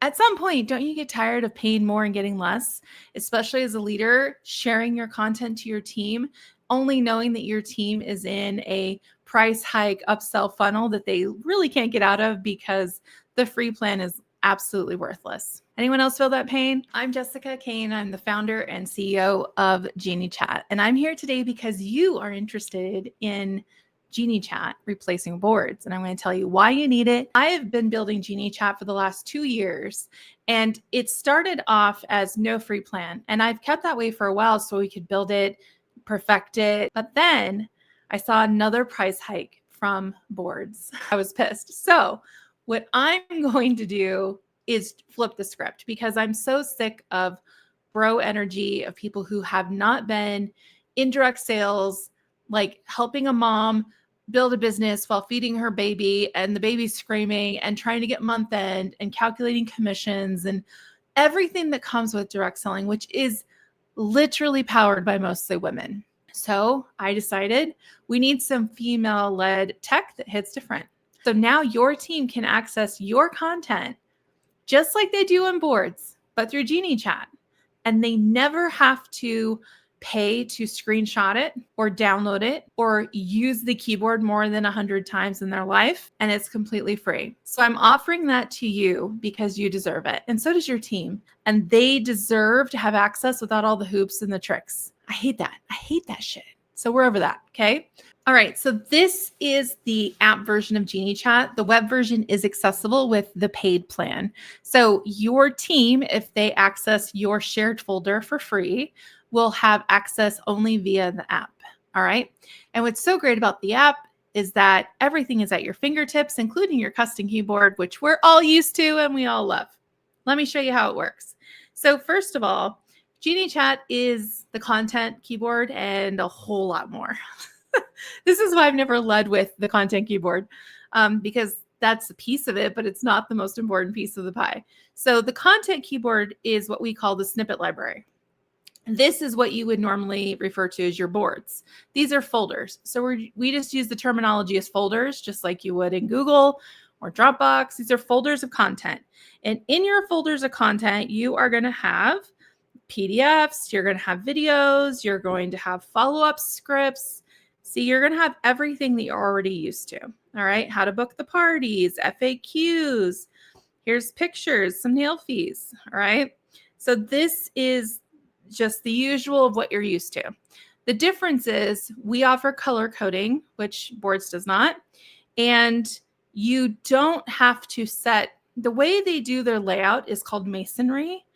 At some point, don't you get tired of paying more and getting less, especially as a leader, sharing your content to your team, only knowing that your team is in a price hike upsell funnel that they really can't get out of because the free plan is absolutely worthless. Anyone else feel that pain? I'm Jessica Kane. I'm the founder and CEO of Geniechat, and I'm here today because you are interested in Geniechat replacing boards. And I'm going to tell you why you need it. I have been building Geniechat for the last 2 years, and it started off as no free plan. And I've kept that way for a while so we could build it, perfect it. But then I saw another price hike from boards. I was pissed. So what I'm going to do is flip the script because I'm so sick of bro energy, of people who have not been in direct sales, like helping a mom build a business while feeding her baby and the baby's screaming and trying to get month end and calculating commissions and everything that comes with direct selling, which is literally powered by mostly women. So I decided we need some female-led tech that hits different. So now your team can access your content just like they do on boards, but through Geniechat. And they never have to pay to screenshot it or download it or use the keyboard more than 100 times in their life. And it's completely free. So I'm offering that to you because you deserve it. And so does your team. And they deserve to have access without all the hoops and the tricks. I hate that. I hate that shit. So we're over that. Okay. All right, so this is the app version of Geniechat. The web version is accessible with the paid plan. So your team, if they access your shared folder for free, will have access only via the app. All right. And what's so great about the app is that everything is at your fingertips, including your custom keyboard, which we're all used to and we all love. Let me show you how it works. So first of all, Geniechat is the content keyboard and a whole lot more. This is why I've never led with the content keyboard because that's a piece of it, but it's not the most important piece of the pie. So the content keyboard is what we call the snippet library. This is what you would normally refer to as your boards. These are folders. So we just use the terminology as folders, just like you would in Google or Dropbox. These are folders of content. And in your folders of content, you are going to have PDFs, you're going to have videos, you're going to have follow-up scripts. See, you're going to have everything that you're already used to. All right. How to book the parties, FAQs. Here's pictures, some nail fees. All right. So this is just the usual of what you're used to. The difference is we offer color coding, which boards does not. And you don't have to set, the way they do their layout is called masonry.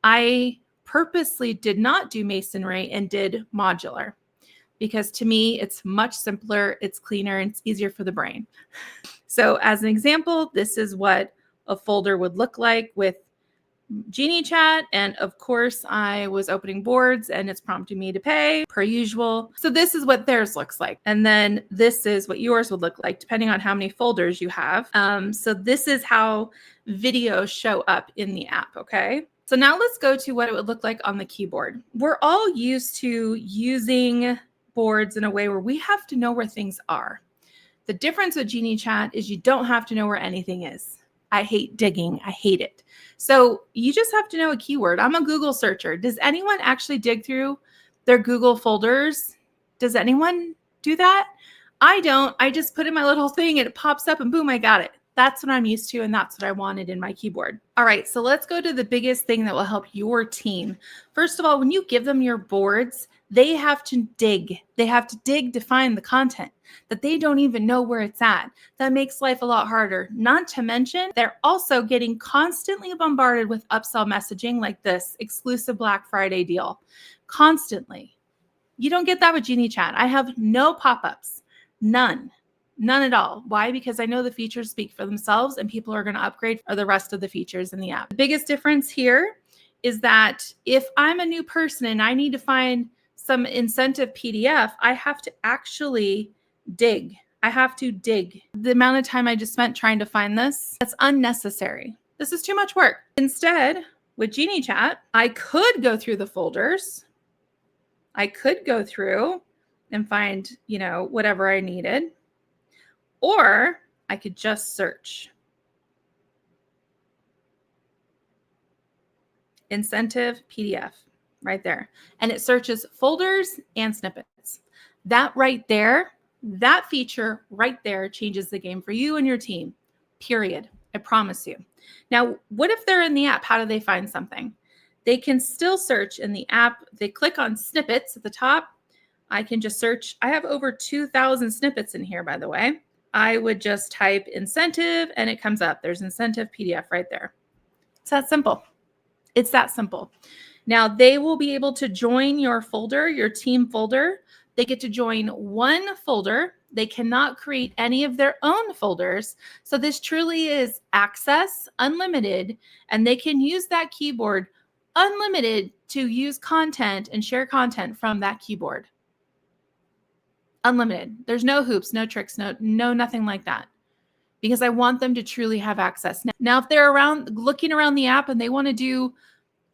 I purposely did not do masonry and did modular, because to me, it's much simpler, it's cleaner, and it's easier for the brain. So as an example, this is what a folder would look like with Geniechat. And of course, I was opening boards and it's prompting me to pay per usual. So this is what theirs looks like. And then this is what yours would look like, depending on how many folders you have. So this is how videos show up in the app, okay? So now let's go to what it would look like on the keyboard. We're all used to using boards in a way where we have to know where things are. The difference with Geniechat is you don't have to know where anything is. I hate digging. I hate it. So you just have to know a keyword. I'm a Google searcher. Does anyone actually dig through their Google folders? Does anyone do that? I don't. I just put in my little thing and it pops up and boom, I got it. That's what I'm used to, and that's what I wanted in my keyboard. All right, so let's go to the biggest thing that will help your team. First of all, when you give them your boards, they have to dig. They have to dig to find the content that they don't even know where it's at. That makes life a lot harder. Not to mention, they're also getting constantly bombarded with upsell messaging like this exclusive Black Friday deal. Constantly. You don't get that with Geniechat. I have no pop-ups. None. None at all. Why? Because I know the features speak for themselves and people are going to upgrade for the rest of the features in the app. The biggest difference here is that if I'm a new person and I need to find some incentive PDF, I have to actually dig. I have to dig. The amount of time I just spent trying to find this, that's unnecessary. This is too much work. Instead, with Geniechat, I could go through the folders. I could go through and find, whatever I needed. Or I could just search. incentive PDF right there. And it searches folders and snippets. That right there, that feature right there changes the game for you and your team, period. I promise you. Now, what if they're in the app? How do they find something? They can still search in the app. They click on snippets at the top. I can just search. I have over 2,000 snippets in here, by the way. I would just type incentive and it comes up. There's incentive PDF right there. It's that simple. It's that simple. Now they will be able to join your folder, your team folder. They get to join one folder. They cannot create any of their own folders. So this truly is access unlimited, and they can use that keyboard unlimited to use content and share content from that keyboard. Unlimited. There's no hoops, no tricks, no nothing like that. Because I want them to truly have access. Now, if they're around looking around the app and they want to do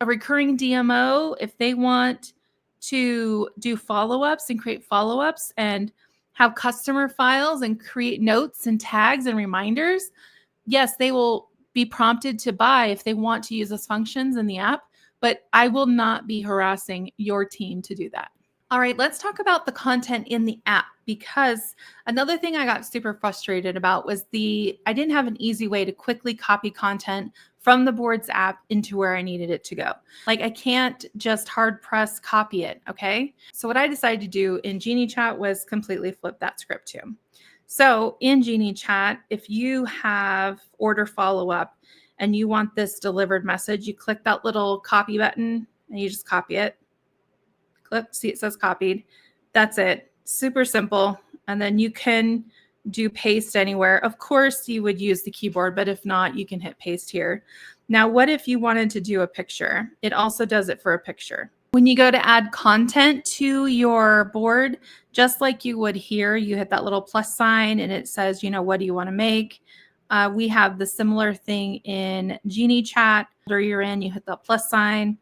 a recurring DMO, if they want to do follow-ups and create follow-ups and have customer files and create notes and tags and reminders, yes, they will be prompted to buy if they want to use those functions in the app, but I will not be harassing your team to do that. All right, let's talk about the content in the app, because another thing I got super frustrated about was I didn't have an easy way to quickly copy content from the Boards app into where I needed it to go. Like, I can't just hard press copy it, okay? So what I decided to do in Geniechat was completely flip that script too. So in Geniechat, if you have order follow-up and you want this delivered message, you click that little copy button and you just copy it. Click, see it says copied. That's it. Super simple. And then you can do paste anywhere. Of course, you would use the keyboard, but if not, you can hit paste here. Now, what if you wanted to do a picture? It also does it for a picture. When you go to add content to your board, just like you would here, you hit that little plus sign and it says, what do you want to make? We have the similar thing in Geniechat. Where you're in, you hit the plus sign.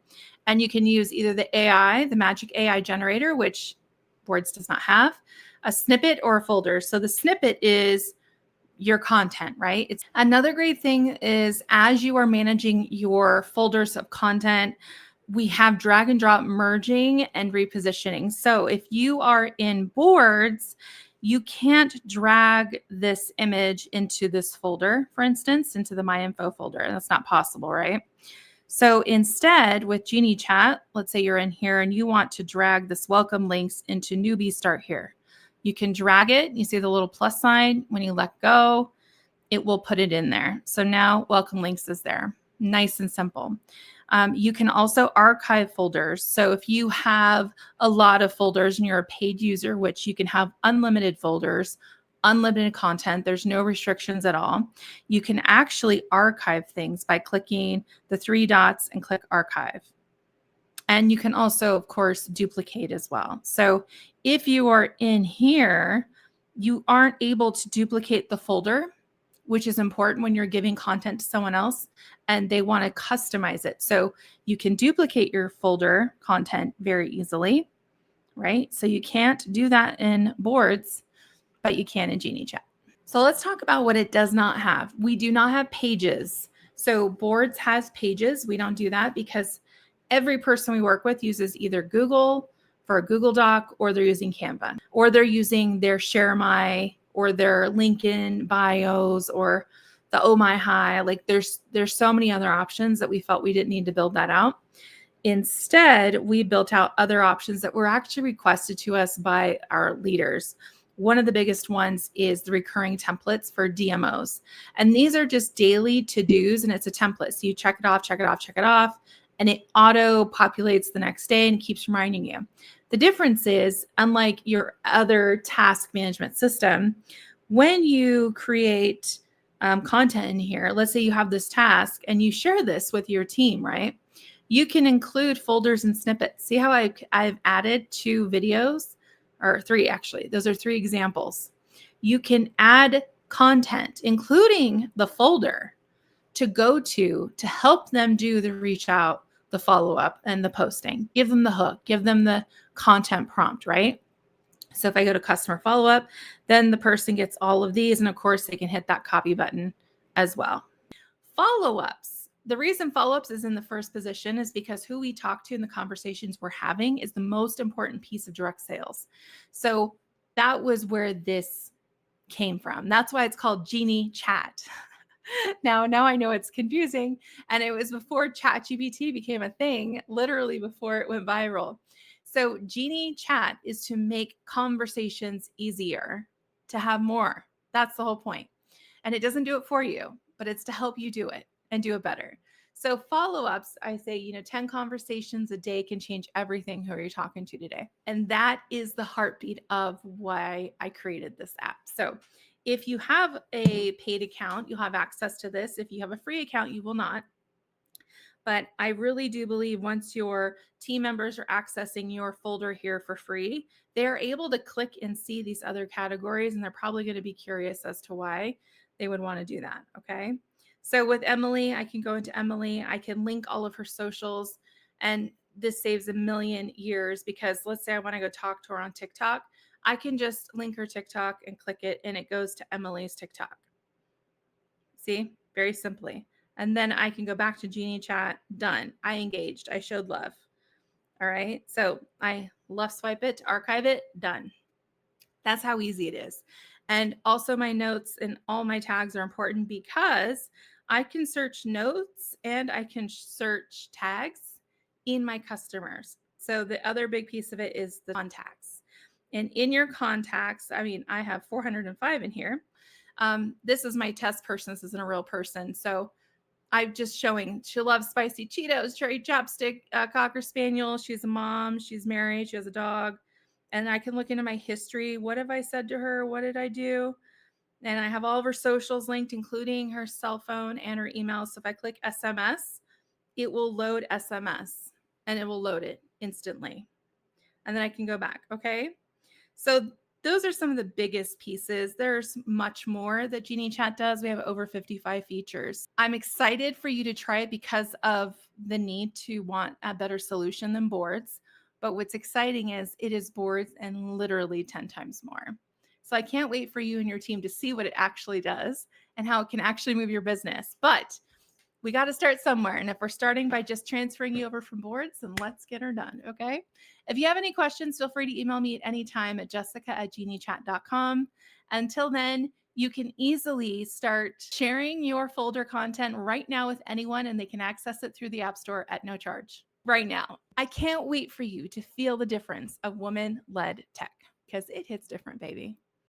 And you can use either the AI, the magic AI generator, which Boards does not have, a snippet or a folder. So the snippet is your content, right? It's another great thing is as you are managing your folders of content, we have drag and drop merging and repositioning. So if you are in Boards, you can't drag this image into this folder, for instance, into the My Info folder. And that's not possible, right? So instead, with Geniechat, let's say you're in here and you want to drag this welcome links into Newbie Start here. You can drag it. You see the little plus sign. When you let go, it will put it in there. So now welcome links is there. Nice and simple. You can also archive folders. So if you have a lot of folders and you're a paid user, which you can have unlimited folders, unlimited content, there's no restrictions at all. You can actually archive things by clicking the 3 dots and click archive. And you can also, of course, duplicate as well. So if you are in here, you aren't able to duplicate the folder, which is important when you're giving content to someone else and they want to customize it. So you can duplicate your folder content very easily, right? So you can't do that in Boards, but you can in Geniechat. So let's talk about what it does not have. We do not have pages. So Boards has pages. We don't do that because every person we work with uses either Google for a Google Doc, or they're using Canva, or they're using their Share My or their LinkedIn bios or the Oh My Hi. Like there's so many other options that we felt we didn't need to build that out. Instead, we built out other options that were actually requested to us by our leaders. One of the biggest ones is the recurring templates for DMOs. And these are just daily to-dos, and it's a template. So you check it off, check it off, check it off, and it auto populates the next day and keeps reminding you. The difference is, unlike your other task management system, when you create content in here, let's say you have this task and you share this with your team, right? You can include folders and snippets. See how I've added 2 videos, or 3 actually. Those are 3 examples. You can add content, including the folder, to go to help them do the reach out, the follow-up, and the posting. Give them the hook, give them the content prompt, right? So if I go to customer follow-up, then the person gets all of these, and of course they can hit that copy button as well. Follow-ups. The reason follow-ups is in the first position is because who we talk to and the conversations we're having is the most important piece of direct sales. So that was where this came from. That's why it's called Geniechat. Now I know it's confusing, and it was before ChatGPT became a thing, literally before it went viral. So Geniechat is to make conversations easier, to have more. That's the whole point. And it doesn't do it for you, but it's to help you do it and do it better. So follow-ups, I say, 10 conversations a day can change everything. Who are you talking to today? And that is the heartbeat of why I created this app. So if you have a paid account, you'll have access to this. If you have a free account, you will not. But I really do believe once your team members are accessing your folder here for free, they're able to click and see these other categories, and they're probably going to be curious as to why they would want to do that. Okay. So with Emily, I can go into Emily, I can link all of her socials, and this saves a million years because let's say I want to go talk to her on TikTok. I can just link her TikTok and click it, and it goes to Emily's TikTok. See, very simply. And then I can go back to Geniechat. Done. I engaged. I showed love. All right. So I left swipe it to archive it. Done. That's how easy it is. And also, my notes and all my tags are important because I can search notes and I can search tags in my customers. So the other big piece of it is the contacts. And in your contacts, I mean, I have 405 in here. This is my test person. This isn't a real person. So I'm just showing she loves spicy Cheetos, cherry chopstick, Cocker Spaniel. She's a mom. She's married. She has a dog. And I can look into my history. What have I said to her? What did I do? And I have all of her socials linked, including her cell phone and her email. So if I click SMS, it will load SMS and it will load it instantly. And then I can go back. Okay. So those are some of the biggest pieces. There's much more that Geniechat does. We have over 55 features. I'm excited for you to try it because of the need to want a better solution than boards. But what's exciting is it is boards and literally 10 times more. So I can't wait for you and your team to see what it actually does and how it can actually move your business. But we got to start somewhere. And if we're starting by just transferring you over from boards, then let's get her done. Okay. If you have any questions, feel free to email me at any time at jessica@geniechat.com. Until then, you can easily start sharing your folder content right now with anyone, and they can access it through the App Store at no charge right now. I can't wait for you to feel the difference of woman-led tech because it hits different, baby.